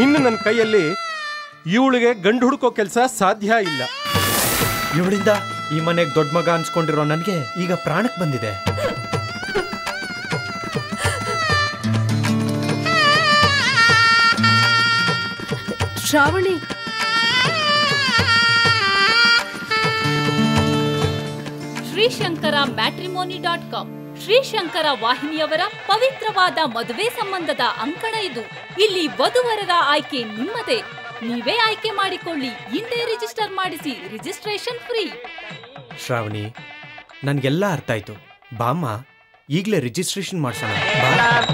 ಇನ್ನು ನನ್ನ ಕೈಯಲ್ಲಿ ಇವಳಿಗೆ ಗಂಡು ಹುಡುಕೋ ಕೆಲಸ ಸಾಧ್ಯ ಇಲ್ಲ. ಇವಳಿಂದ ಈ ಮನೆಗೆ ದೊಡ್ಡ ಮಗ ಅನ್ಸ್ಕೊಂಡಿರೋ ನನಗೆ ಈಗ ಪ್ರಾಣಕ್ಕೆ ಬಂದಿದೆ. ಶ್ರಾವಣಿ, ಶ್ರೀಶಂಕರ ಮ್ಯಾಟ್ರಿಮೋನಿ.com ಶ್ರೀಶಂಕರ ವಾಹಿನಿಯವರ ಪವಿತ್ರವಾದ ಮದುವೆ ಸಂಬಂಧದ ಅಂಕಣ ಇದು. ಇಲ್ಲಿ ವಧುವರರ ಆಯ್ಕೆ ನಿಮ್ಮದೇ. ನೀವೇ ಆಯ್ಕೆ ಮಾಡಿಕೊಳ್ಳಿ. ಇಂದೇ ರಿಜಿಸ್ಟರ್ ಮಾಡಿಸಿ. Registration free. ಶ್ರಾವಣಿ, ನನ್ಗೆಲ್ಲ ಅರ್ಥ ಆಯ್ತು. ಬಾಮ್ಮ, ಈಗಲೇ ರಿಜಿಸ್ಟ್ರೇಷನ್ ಮಾಡ್ಸೋಣ. ಬಾ.